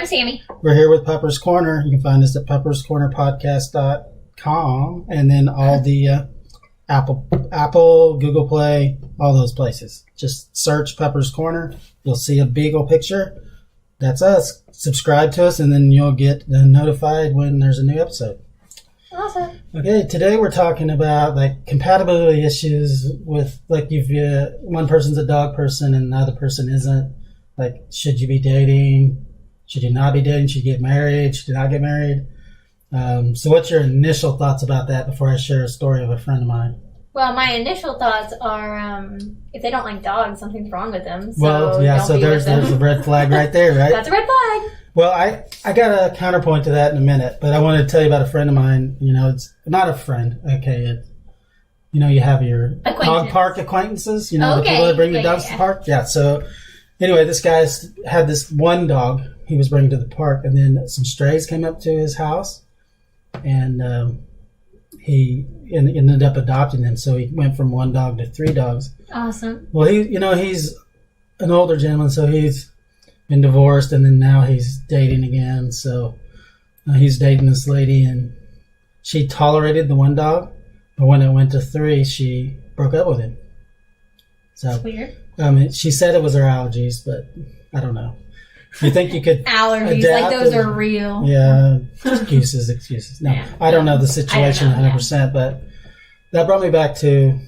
I'm Sammy. We're here with Puppers Corner. You can find us at pupperscornerpodcast.com and then all the Apple, Google Play, all those places. Just search Puppers Corner. You'll see a beagle picture. That's us. Subscribe to us, and then you'll get notified when there's a new episode. Awesome. Okay, today we're talking about like compatibility issues with like if one person's a dog person and the other person isn't. Like, should you be dating? Should you not be dating? Should you get married? Should you not get married? So what's your initial thoughts about that before I share a story of a friend of mine? Well, my initial thoughts are if they don't like dogs, something's wrong with them. So well, yeah, so there's a red flag right there, right? That's a red flag. Well, I got a counterpoint to that in a minute, but I wanted to tell you about a friend of mine. You know, it's not a friend. Okay, you have your dog park acquaintances. You know, the people that bring the dogs to the park. Yeah, so anyway, this guy had this one dog he was bringing to the park, and then some strays came up to his house, and he ended up adopting them. So he went from one dog to 3 dogs. Awesome. Well, he's an older gentleman, so he's been divorced, and then now he's dating again. So he's dating this lady, and she tolerated the one dog, but when it went to 3, she broke up with him. So that's weird. She said it was her allergies, but I don't know. You think you could allergies like those are real? Yeah, excuses. No, yeah. I don't know the situation 100%, but that brought me back to: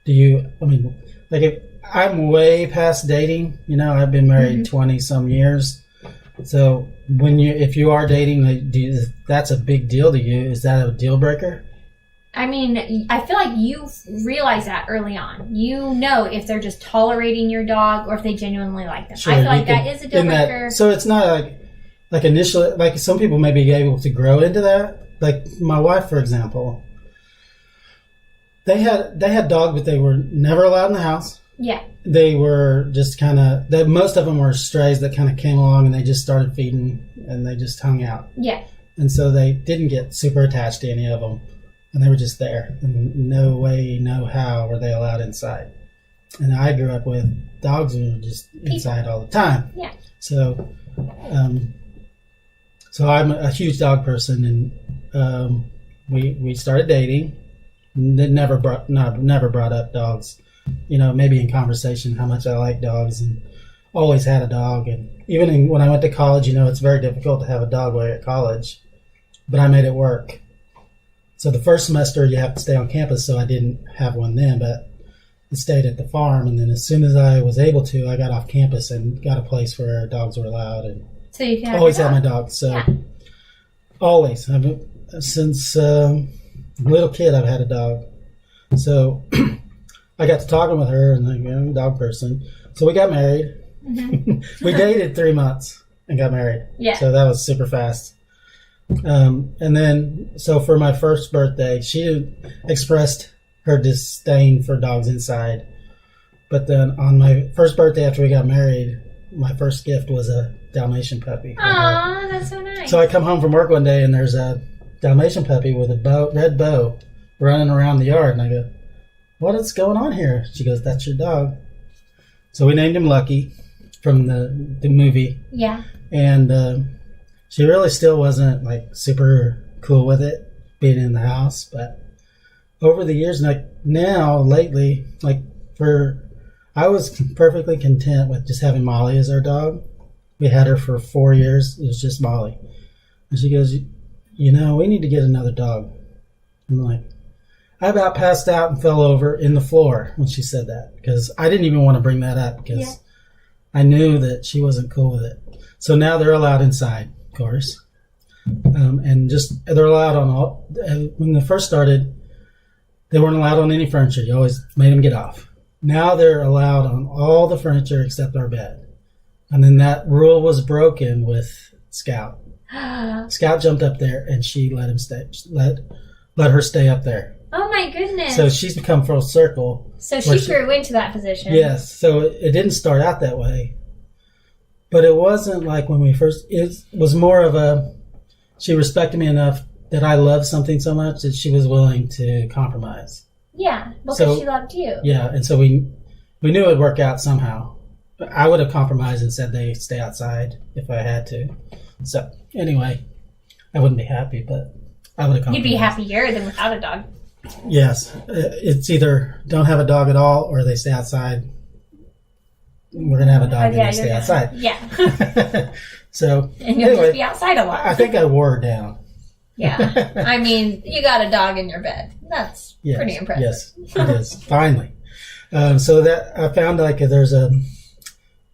if I'm way past dating. You know, I've been married 20 some years. So if you are dating, that's a big deal to you. Is that a deal breaker? I mean, I feel like you realize that early on. You know if they're just tolerating your dog or if they genuinely like them. Sure, I feel like that is a deal breaker. So it's not like initially, like some people may be able to grow into that. Like my wife, for example, they had dogs, but they were never allowed in the house. Yeah. They were just most of them were strays that kind of came along and they just started feeding and they just hung out. Yeah. And so they didn't get super attached to any of them. And they were just there. And no way, no how were they allowed inside. And I grew up with dogs who were just inside all the time. Yeah. So I'm a huge dog person, and we started dating. Never brought up dogs. You know, maybe in conversation how much I like dogs, and always had a dog. And even when I went to college, you know, it's very difficult to have a dog while you're at college. But I made it work. So the first semester you have to stay on campus, so I didn't have one then, but I stayed at the farm, and then as soon as I was able to, I got off campus and got a place where dogs were allowed, and so you can always had my dogs. So always, since little kid, I've had a dog. So I got to talking with her, and I'm a dog person. So we got married. Mm-hmm. We dated 3 months and got married. Yeah. So that was super fast. And then, so for my first birthday, she expressed her disdain for dogs inside. But then on my first birthday after we got married, my first gift was a Dalmatian puppy. Aw, that's so nice. So I come home from work one day and there's a Dalmatian puppy with a red bow running around the yard. And I go, what is going on here? She goes, that's your dog. So we named him Lucky from the movie. Yeah. And, she really still wasn't like super cool with it being in the house, but over the years, like now lately, I was perfectly content with just having Molly as our dog. We had her for 4 years. It was just Molly. And she goes, we need to get another dog. I'm like, I about passed out and fell over in the floor when she said that because I didn't even want to bring that up because I knew that she wasn't cool with it. So now they're allowed inside. Course, and just they're allowed on all. When they first started, they weren't allowed on any furniture. You always made them get off. Now they're allowed on all the furniture except our bed. And then that rule was broken with Scout. Scout jumped up there and she let him stay. Let her stay up there. Oh my goodness! So she's become full circle. So she grew into that position. Yes. So it didn't start out that way. But it wasn't like when we first, it was more of she respected me enough that I loved something so much that she was willing to compromise. Yeah, because she loved you. Yeah, and so we knew it would work out somehow. I would have compromised and said they stay outside if I had to. So anyway, I wouldn't be happy, but I would have compromised. You'd be happier than without a dog. Yes. It's either don't have a dog at all or they stay outside. We're going to have a dog and they stay outside. Yeah. So and you'll just be outside a lot. I think I wore her down. Yeah. I mean, you got a dog in your bed. That's pretty impressive. Yes, it is. Finally. So that I found like there's a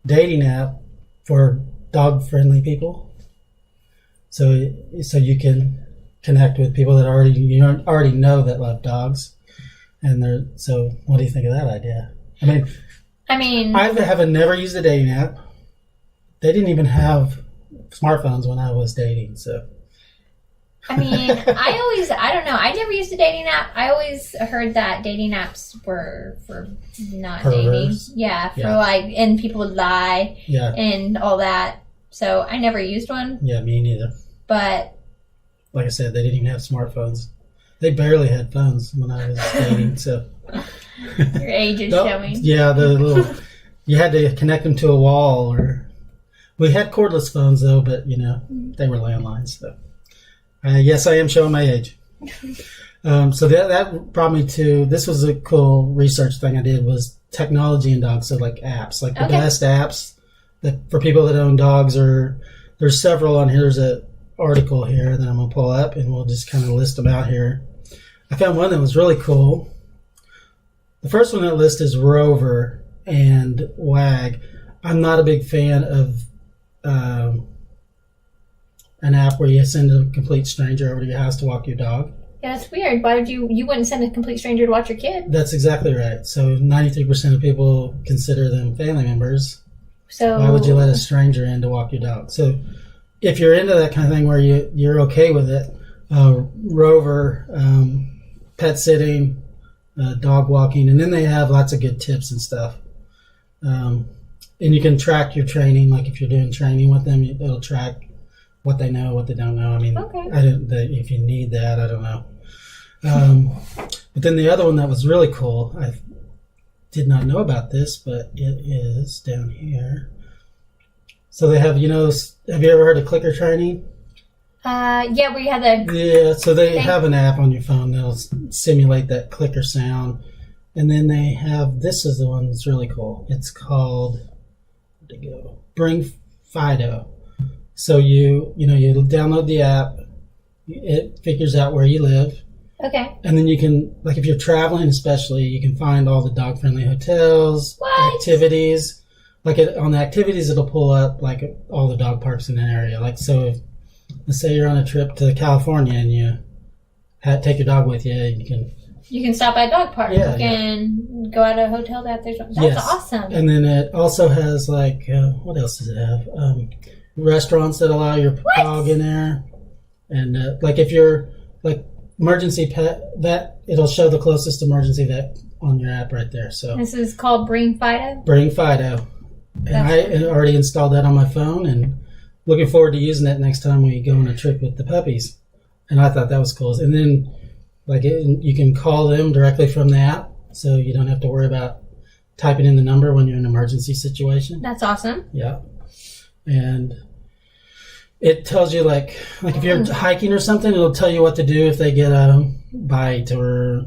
dating app for dog-friendly people. So you can connect with people that you already know that love dogs. And so what do you think of that idea? I mean, I haven't never used a dating app. They didn't even have smartphones when I was dating, so. I mean, I don't know. I never used a dating app. I always heard that dating apps were for not Perverse. dating. Yeah, and people would lie. Yeah. And all that. So I never used one. Yeah, me neither. But. Like I said, they didn't even have smartphones. They barely had phones when I was dating, so. Your age is showing. Yeah, you had to connect them to a wall, or we had cordless phones though, but they were landlines. So, yes, I am showing my age. So that brought me to, this was a cool research thing I did, was technology and dogs. So like apps, like the best apps that for people that own dogs, or there's several on here. There's an article here that I'm gonna pull up, and we'll just kind of list them out here. I found one that was really cool. The first one on that list is Rover and Wag. I'm not a big fan of an app where you send a complete stranger over to your house to walk your dog. Yeah, it's weird. Why would you wouldn't send a complete stranger to watch your kid? That's exactly right. So 93% of people consider them family members. So why would you let a stranger in to walk your dog? So if you're into that kind of thing where you're okay with it, Rover, pet sitting, dog walking, and then they have lots of good tips and stuff. And you can track your training, like if you're doing training with them, it'll track what they know, what they don't know. I mean, if you need that, I don't know. But then the other one that was really cool, I did not know about this, but it is down here. So they have, have you ever heard of clicker training? Yeah, where you have the... Yeah, so they have an app on your phone that'll simulate that clicker sound. And then they have, this is the one that's really cool. It's called, where'd it go? Bring Fido. So you download the app. It figures out where you live. Okay. And then you can, like if you're traveling especially, you can find all the dog-friendly hotels, activities. Like on the activities, it'll pull up like all the dog parks in an area. Like so, let's say you're on a trip to California and you take your dog with you, you can stop by a dog park. Yeah, you can go out to a hotel that's awesome. And then it also has like what else does it have? Restaurants that allow your dog in there, and like if you're like emergency pet vet, it'll show the closest emergency vet on your app right there. So this is called Bring Fido. Bring Fido, and I already installed that on my phone, and looking forward to using it next time we go on a trip with the puppies. And I thought that was cool. And then you can call them directly from the app, so you don't have to worry about typing in the number when you're in an emergency situation. That's awesome. Yeah. And it tells you like if you're hiking or something, it'll tell you what to do if they get a bite or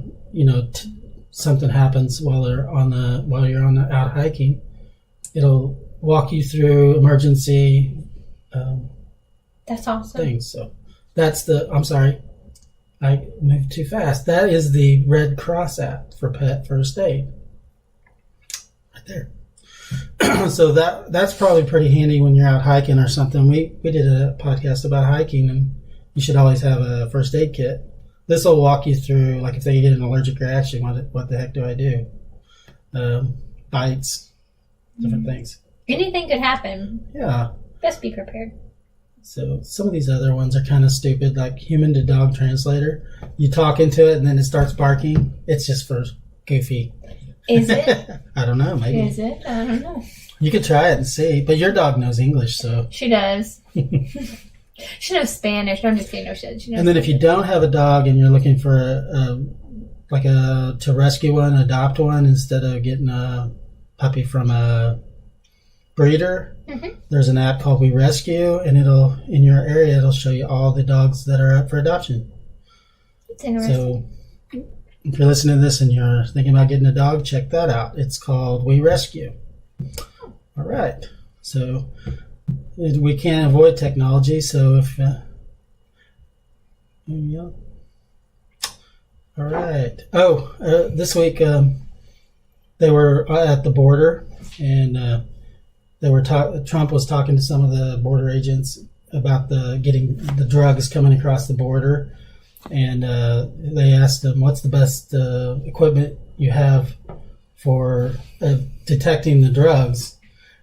something happens while you're out hiking. It'll walk you through emergency that's awesome things. So I'm sorry, I moved too fast. That is the Red Cross app for pet first aid right there. So that's probably pretty handy when you're out hiking or something. We did a podcast about hiking, and you should always have a first aid kit. This will walk you through, like if they get an allergic reaction, what the heck do I do? Bites, different things. Anything could happen. Yeah. Best be prepared. So some of these other ones are kind of stupid, like human to dog translator. You talk into it and then it starts barking. It's just for goofy. Is it? I don't know. Maybe. Is it? I don't know. You could try it and see. But your dog knows English, so. She does. She knows Spanish. No, I'm just kidding. No shit. She knows and then Spanish. If you don't have a dog and you're looking for to rescue one, adopt one instead of getting a puppy from a breeder, there's an app called We Rescue, and in your area it'll show you all the dogs that are up for adoption. It's interesting. So if you're listening to this and you're thinking about getting a dog, check that out. It's called We Rescue. All right. So we can't avoid technology. So if all right. This week they were at the border, and Trump was talking to some of the border agents about getting the drugs coming across the border, and they asked him, "What's the best equipment you have for detecting the drugs?"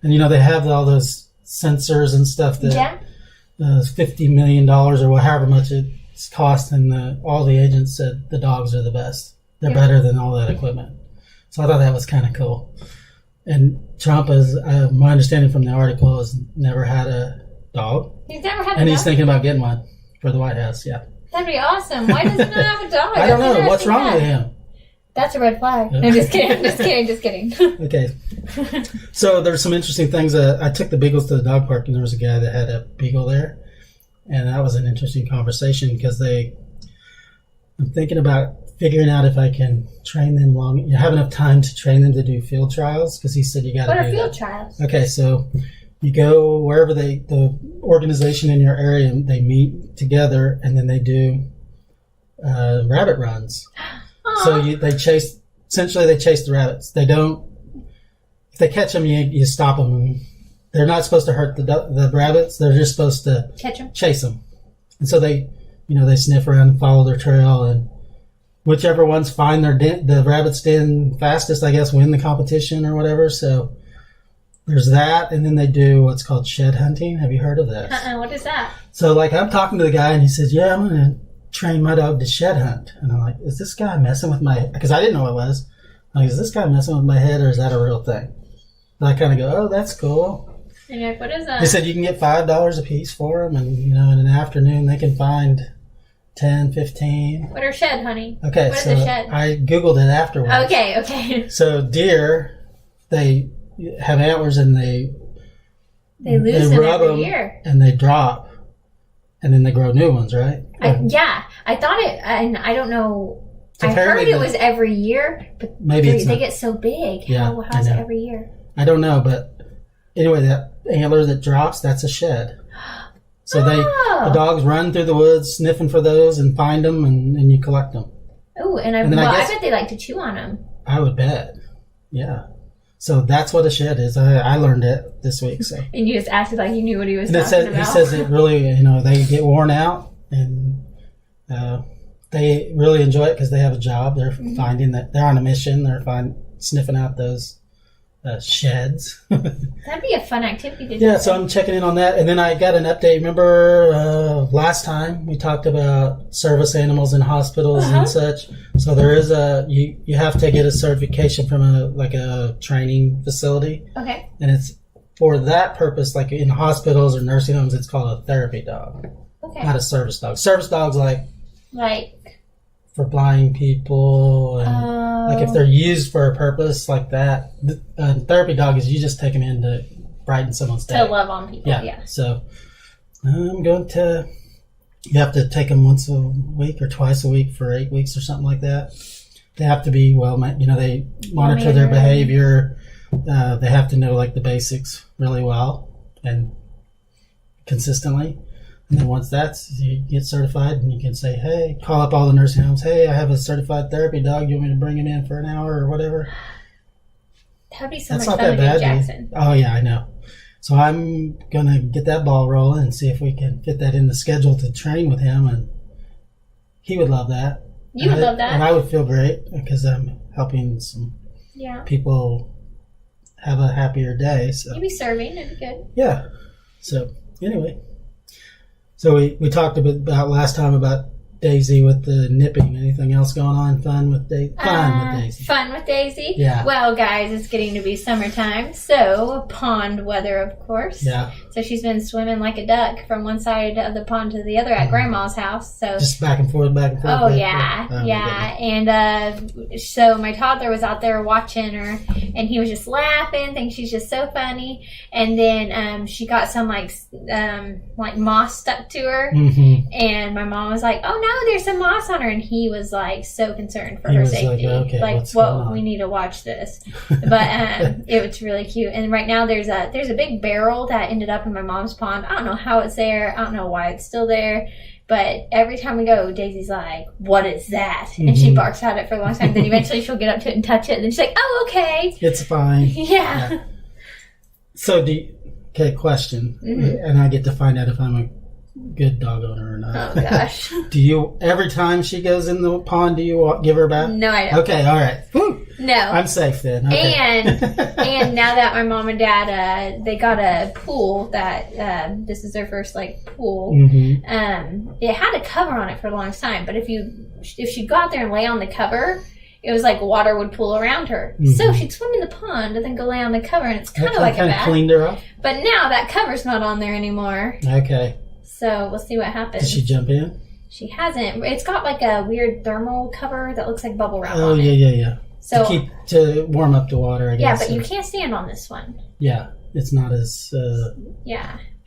And they have all those sensors and stuff that $50 million or however much it's cost, and all the agents said the dogs are the best. They're better than all that equipment. So I thought that was kind of cool. And Trump, as my understanding from the article, has never had a dog. He's never had a dog? And he's thinking about getting one for the White House, yeah. That'd be awesome. Why does he not have a dog? I don't know. What's wrong with him? That's a red flag. No, just kidding. Just kidding. Okay. So there's some interesting things. I took the beagles to the dog park, and there was a guy that had a beagle there. And that was an interesting conversation because I'm thinking about figuring out if I can train them have enough time to train them to do field trials, because he said you got to do that. What are field trials? Okay, so you go wherever the organization in your area, they meet together, and then they do rabbit runs. So they chase the rabbits. They don't. If they catch them, you stop them. And they're not supposed to hurt the rabbits. They're just supposed to chase them. And so they sniff around and follow their trail, and whichever ones find the rabbit's den fastest, I guess, win the competition or whatever. So there's that, and then they do what's called shed hunting. Have you heard of this? What is that? So I'm talking to the guy, and he says, "Yeah, I'm going to train my dog to shed hunt." And I'm like, "Is this guy messing with my?" Because I didn't know what it was. I'm like, "Is this guy messing with my head, or is that a real thing?" And I kind of go, "Oh, that's cool." And you're like, "What is that?" He said you can get $5 a piece for them, and in an afternoon they can find 10, 15. What are shed hunting? Okay, what so is a shed? I Googled it afterwards. Okay. So deer, they have antlers, and they lose them rub every year, and they drop, and then they grow new ones, right? I thought it, and I don't know. So I heard it was every year, but maybe they get so big. Yeah, how's it every year? I don't know, but anyway, that antler that drops, that's a shed. So the dogs run through the woods sniffing for those and find them, and you collect them. Oh, I bet they like to chew on them. I would bet. Yeah. So that's what a shed is. I learned it this week. So. And you just acted like you knew what he was talking about. He says it really, they get worn out, and they really enjoy it because they have a job. They're finding that they're on a mission. They're sniffing out those sheds. That'd be a fun activity to do. Yeah, so I'm checking in on that. And then I got an update. Remember last time we talked about service animals in hospitals and such? So there is you have to get a certification from a training facility. Okay. And it's for that purpose, like in hospitals or nursing homes, it's called a therapy dog. Okay. Not a service dog. Service dogs like for blind people, and if they're used for a purpose like that. Therapy dog is you just take them in to brighten someone's day. To love on people, yeah. So I'm going to, you have to take them once a week or twice a week for 8 weeks or something like that. They have to be they monitor their behavior. They have to know the basics really well and consistently. And then once you get certified, and you can say, hey, call up all the nursing homes. Hey, I have a certified therapy dog. You want me to bring him in for an hour or whatever? That'd be so much fun to do, Jackson. Oh, yeah, I know. So I'm going to get that ball rolling and see if we can fit that in the schedule to train with him. And he would love that. You would love that. And I would feel great because I'm helping some people have a happier day. So. You'd be serving. It'd be good. Yeah. So anyway. So we talked a bit about last time about Daisy with the nipping? Anything else going on? Fun with Daisy? Fun with Daisy? Yeah. Well, guys, it's getting to be summertime, so pond weather, of course. Yeah. So she's been swimming like a duck from one side of the pond to the other at Grandma's house. So just back and forth, back and forth. Oh, yeah. And so my toddler was out there watching her, and he was just laughing, thinking she's just so funny. And then she got some like moss stuck to her, and my mom was like, "Oh no, there's some moss on her," and he was like so concerned for her safety. We need to watch this. But it was really cute. And right now there's a big barrel that ended up in my mom's pond. I don't know how it's there. I don't know why it's still there. But every time we go, Daisy's like, "What is that?" And she barks at it for a long time. Then eventually she'll get up to it and touch it. And then she's like, "Oh, okay. It's fine." Yeah. So question. And I get to find out if I'm a good dog owner or not. Oh, gosh. Do you, every time she goes in the pond, do you give her a bath? No, I don't. Okay, all right. Whew. No. I'm safe then. Okay. And now that my mom and dad, they got a pool that, this is their first, pool. It had a cover on it for the longest time, but if she'd go out there and lay on the cover, it was like water would pool around her. So she'd swim in the pond and then go lay on the cover, and it's kind of like a bath. Cleaned her up? But now that cover's not on there anymore. Okay. So we'll see what happens. Did she jump in? She hasn't. It's got like a weird thermal cover that looks like bubble wrap on it. Oh, yeah. So, to warm up the water, I guess. Yeah, but you can't stand on this one. Yeah, it's not as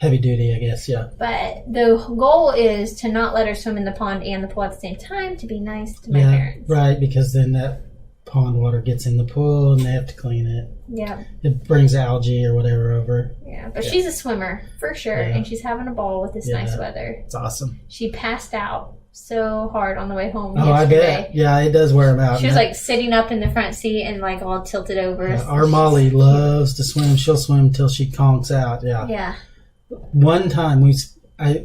heavy duty, I guess, yeah. But the goal is to not let her swim in the pond and the pool at the same time, to be nice to my parents. Right, because then that pond water gets in the pool and they have to clean it. Yeah. It brings algae or whatever over. Yeah, but she's a swimmer, for sure, and she's having a ball with this nice weather. It's awesome. She passed out so hard on the way home yesterday. I bet. Yeah, it does wear them out. She was sitting up in the front seat and all tilted over. Yeah, our Molly loves to swim. She'll swim until she conks out. Yeah. Yeah. One time the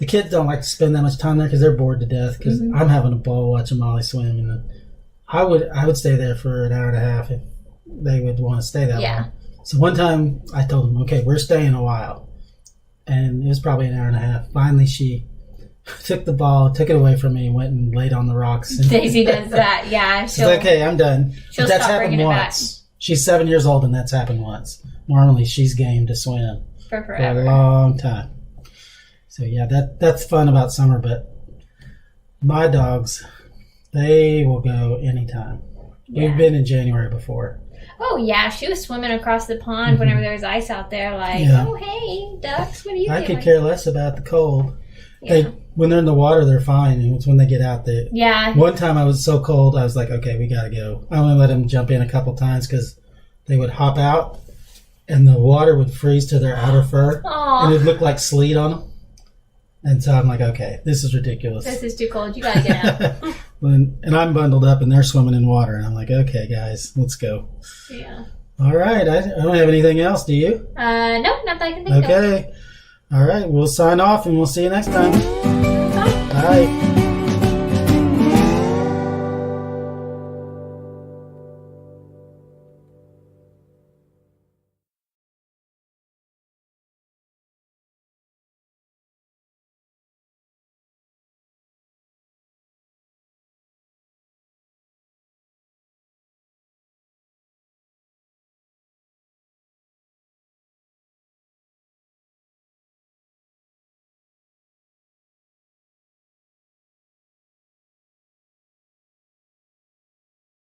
kids don't like to spend that much time there because they're bored to death. Because I'm having a ball watching Molly swim, and I would stay there for an hour and a half if they would want to stay that long. So one time I told them, "Okay, we're staying a while," and it was probably an hour and a half. Finally, she took the ball, took it away from me, and went and laid on the rocks. Daisy does that, yeah. She's like, "Okay, I'm done." She'll that's stop happened bringing once. It back. She's 7 years old, and that's happened once. Normally, she's game to swim for forever, for a long time. So yeah, that's fun about summer. But my dogs, they will go anytime. Yeah. We've been in January before. Oh, yeah. She was swimming across the pond whenever there was ice out there. Oh, hey, ducks, what are you doing? I could care less about the cold. Yeah. When they're in the water, they're fine. And it's when they get out there. Yeah. One time I was so cold, I was like, okay, we got to go. I only let them jump in a couple times because they would hop out and the water would freeze to their outer fur. Aww. And it would look like sleet on them. And so I'm like, okay, this is ridiculous. This is too cold. You got to get out. And I'm bundled up and they're swimming in water. And I'm like, okay, guys, let's go. Yeah. All right. I don't have anything else. Do you? No, not that I can think of. Okay. All right. We'll sign off and we'll see you next time. Bye. Bye.